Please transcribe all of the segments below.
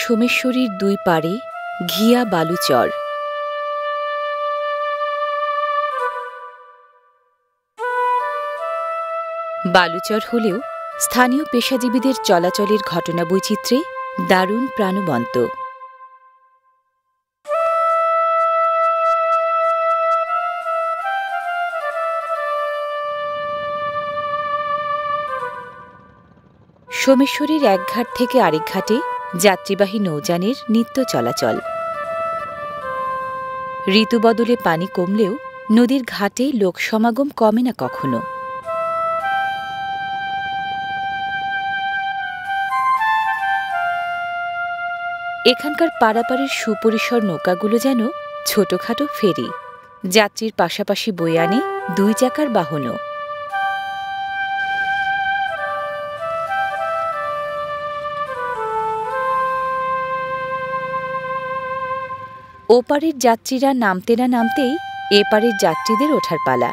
সোমেশ্বরীর দুই পাড়ে ঘিয়া বালুচর। বালুচর হলেও স্থানীয় পেশাজীবীদের চলাচলের ঘটনা বৈচিত্র্যে দারুণ প্রাণবন্ত। সোমেশ্বরীর এক ঘাট থেকে আরেক ঘাটে যাত্রীবাহী নৌযানের নিত্য চলাচল। ঋতু বদলে পানি কমলেও নদীর ঘাটে লোক সমাগম কমে না কখনো। এখানকার পারাপারের সুপরিসর নৌকাগুলো যেন ছোটখাটো ফেরি, যাত্রীর পাশাপাশি বয়ে আনে দুই চাকার বাহনও। ওপারের যাত্রীরা নামতে না নামতেই এপারের যাত্রীদের ওঠার পালা।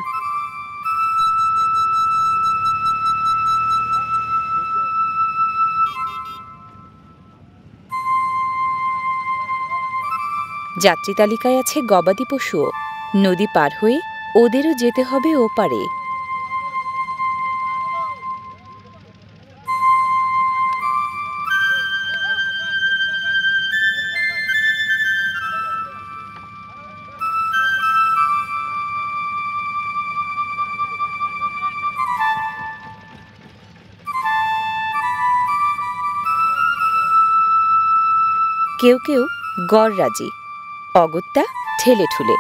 যাত্রী তালিকায় আছে গবাদি পশুও। নদী পার হয়ে ওদেরও যেতে হবে ওপারে। কেউ কেউ গড়রাজি, অগত্যা ঠেলে ঠুলে।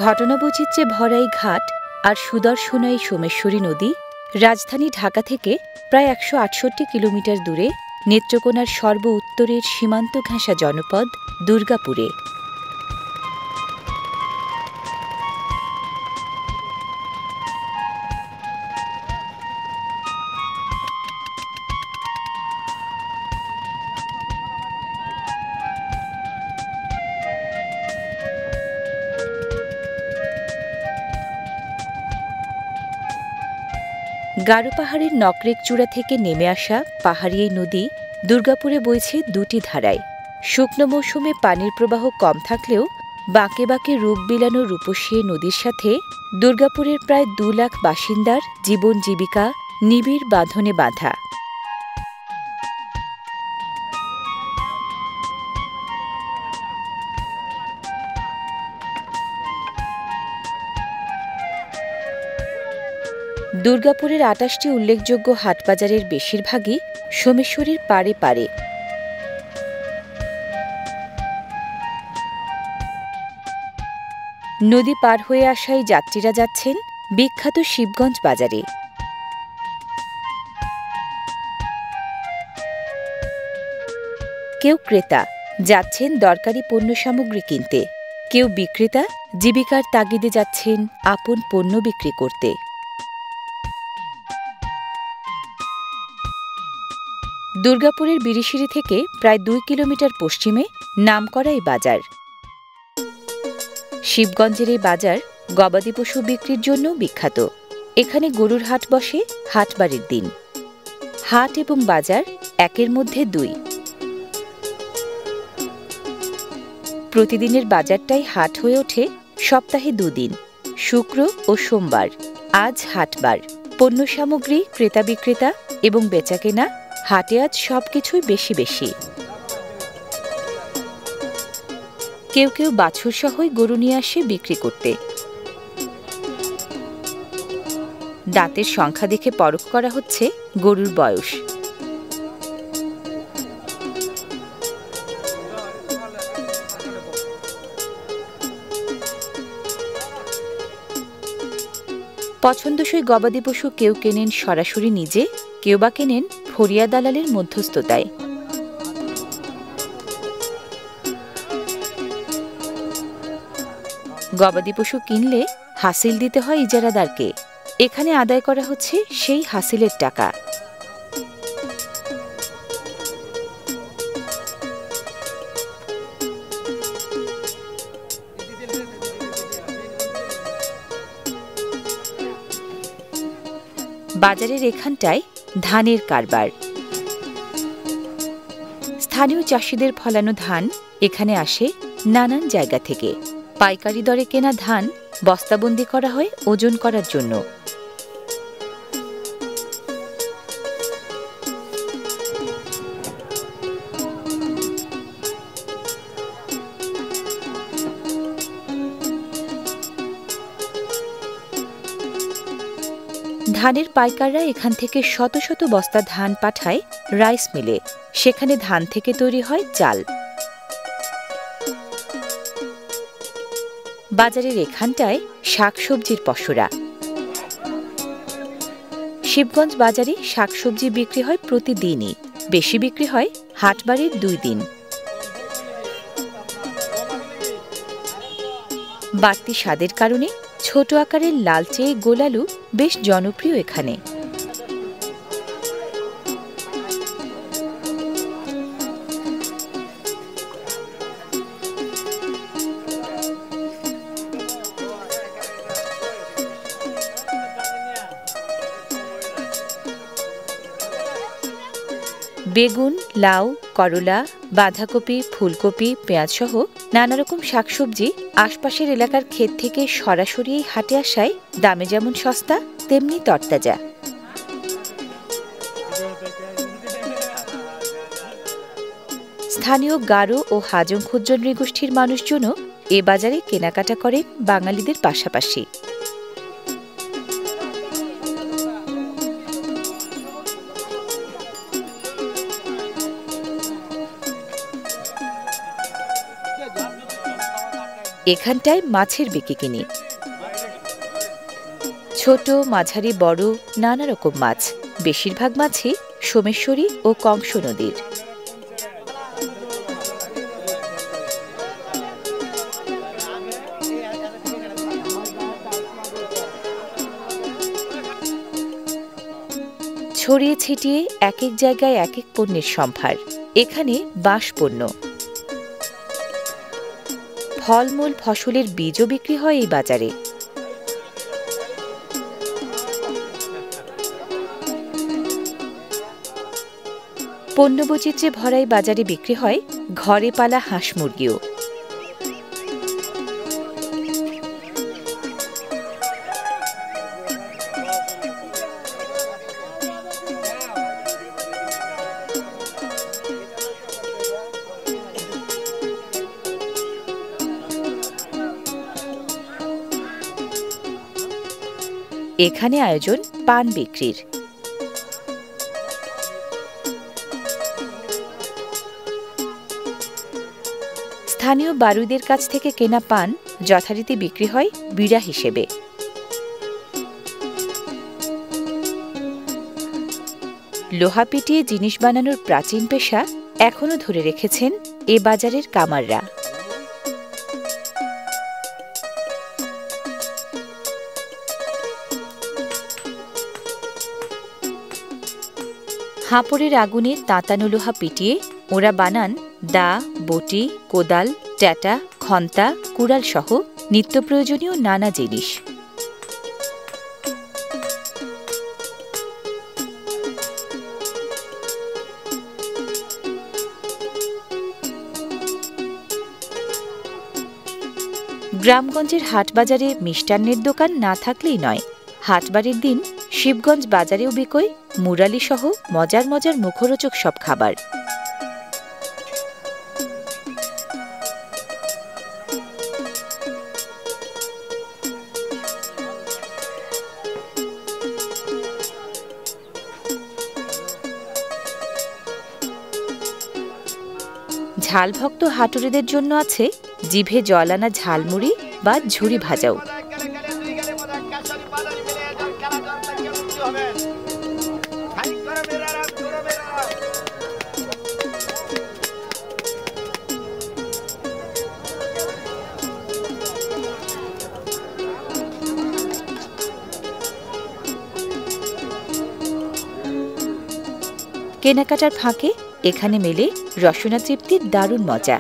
ঘটনাবৈচিত্র্যে ভরা এই ঘাট আর সুদর্শনা এই সোমেশ্বরী নদী রাজধানী ঢাকা থেকে প্রায় ১৬৮ কিলোমিটার দূরে নেত্রকোনার সর্ব উত্তরের সীমান্ত ঘেঁষা জনপদ দুর্গাপুরে। গারো পাহাড়ের নকরেক চূড়া থেকে নেমে আসা পাহাড়ি এই নদী দুর্গাপুরে বইছে দুটি ধারায়। শুকনো মৌসুমে পানির প্রবাহ কম থাকলেও বাঁকে বাঁকে রূপ বিলানো রূপসী নদীর সাথে দুর্গাপুরের প্রায় ২ লাখ বাসিন্দার জীবন জীবিকা নিবিড় বাঁধনে বাঁধা। দুর্গাপুরের ২৮টি উল্লেখযোগ্য হাটবাজারের বেশিরভাগই সোমেশ্বরীর পাড়ে পাড়ে। নদী পার হয়ে আসায় যাত্রীরা যাচ্ছেন বিখ্যাত শিবগঞ্জ বাজারে। কেউ ক্রেতা যাচ্ছেন দরকারি পণ্য সামগ্রী কিনতে, কেউ বিক্রেতা জীবিকার তাগিদে যাচ্ছেন আপন পণ্য বিক্রি করতে। দুর্গাপুরের বিরিশিরি থেকে প্রায় ২ কিলোমিটার পশ্চিমে নামকরা এই বাজার। শিবগঞ্জের এই বাজার গবাদি পশু বিক্রির জন্য বিখ্যাত। এখানে গরুর হাট বসে হাটবারের দিন। হাট এবং বাজার একের মধ্যে ২। প্রতিদিনের বাজারটাই হাট হয়ে ওঠে সপ্তাহে ২ দিন, শুক্র ও সোমবার। আজ হাটবার। পণ্য সামগ্রী ক্রেতা বিক্রেতা এবং বেচাকেনা হাটে আজ সবকিছুই বেশি বেশি। কেউ কেউ বাছুর সহই গরু নিয়ে আসে বিক্রি করতে। দাঁতের সংখ্যা দেখে পরখ করা হচ্ছে গরুর বয়স। পছন্দসই গবাদি পশু কেউ কেনেন সরাসরি নিজে, কেউ বা কেনেন ফরিয়া দালালের মধ্যস্থতায়। গবাদি পশু কিনলে হাসিল দিতে হয় ইজারাদারকে। এখানে আদায় করা হচ্ছে সেই হাসিলের টাকা। বাজারের এখানটায় ধানের কারবার। স্থানীয় চাষিদের ফলানো ধান এখানে আসে নানান জায়গা থেকে। পাইকারি দরে কেনা ধান বস্তাবন্দি করা হয় ওজন করার জন্য। ধানের পাইকাররা এখান থেকে শত শত বস্তা ধান পাঠায় রাইস মিলে। সেখানে ধান থেকে তৈরি হয় চাল। বাজারের এখানটায় শাকসবজির পসরা। শিবগঞ্জ বাজারে শাকসবজি বিক্রি হয় প্রতিদিনই, বেশি বিক্রি হয় হাটবারের 2 দিন। বাড়তি স্বাদের কারণে ছোট আকারের লালচে গোলালু বেশ জনপ্রিয় এখানে। বেগুন, লাউ, করলা, বাঁধাকপি, ফুলকপি, পেঁয়াজসহ নানা রকম শাকসবজি আশপাশের এলাকার ক্ষেত থেকে সরাসরি এই হাটে আসায় দামে যেমন সস্তা তেমনি তরতাজা। স্থানীয় গারো ও হাজং ক্ষুদ্র নৃগোষ্ঠীর মানুষজনও এ বাজারে কেনাকাটা করেন বাঙালিদের পাশাপাশি। এখানটায় মাছের বিকিকিনি। ছোট, মাঝারি, বড় নানা রকম মাছ। বেশিরভাগ মাছই সোমেশ্বরী ও কংস নদীর। ছড়িয়ে ছিটিয়ে এক এক জায়গায় এক এক পণ্যের সম্ভার। এখানে বাঁশ পণ্য, ফলমূল, ফসলের বীজও বিক্রি হয় এই বাজারে। পণ্যবৈচিত্র্যে ভরা এই বাজারে বিক্রি হয় ঘরে পালা হাঁস মুরগিও। এখানে আয়োজন পান বিক্রির। স্থানীয় বারুইদের কাছ থেকে কেনা পান যথারীতি বিক্রি হয় বিড়া হিসেবে। লোহা পিটিয়ে জিনিস বানানোর প্রাচীন পেশা এখনো ধরে রেখেছেন এ বাজারের কামাররা। হাঁপড়ের আগুনে তাঁতানো লোহা পিটিয়ে ওরা বানান দা, বটি, কোদাল, ট্যাটা, খন্তা, কুড়াল সহ নিত্য প্রয়োজনীয় নানা জিনিস। গ্রামগঞ্জের হাটবাজারে মিষ্টান্নের দোকান না থাকলেই নয়। হাটবারের দিন শিবগঞ্জ বাজারেও বিকোয় মুরালি সহ মজার মজার মুখরোচক সব খাবার। ঝালভক্ত হাটুরেদের জন্য আছে জিভে জল আনা ঝালমুড়ি বা ঝুরি ভাজাও। কেনাকাটার ফাঁকে এখানে মেলে রসনা তৃপ্তির দারুণ মজা।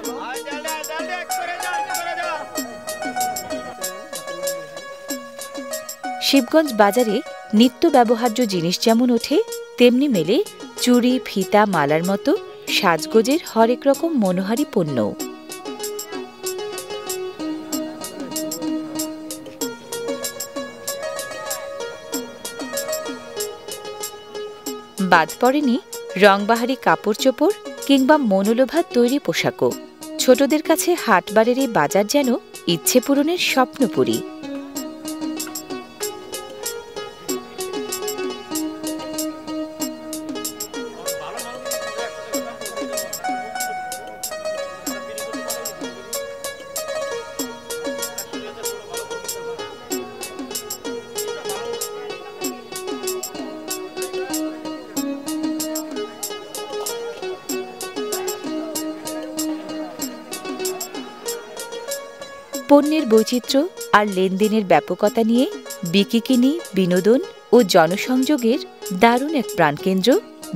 শিবগঞ্জ বাজারে নিত্য ব্যবহার্য জিনিস যেমন ওঠে, তেমনি মেলে চুড়ি, ফিতা, মালার মতো সাজগোজের হরেক রকম মনোহারী পণ্য। বাদ পড়েনি রংবাহারি কাপড় চোপড় কিংবা মনোলোভা তৈরি পোশাকও। ছোটদের কাছে হাটবারের এই বাজার যেন ইচ্ছে পূরণের স্বপ্নপুরী। পণ্যের বৈচিত্র্য আর লেনদেনের ব্যাপকতা নিয়ে বিকিকিনি, বিনোদন ও জনসংযোগের দারুণ এক প্রাণকেন্দ্র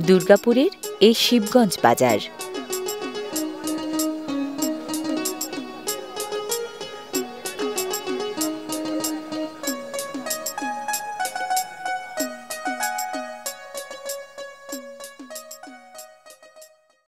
দুর্গাপুরের এই শিবগঞ্জ বাজার।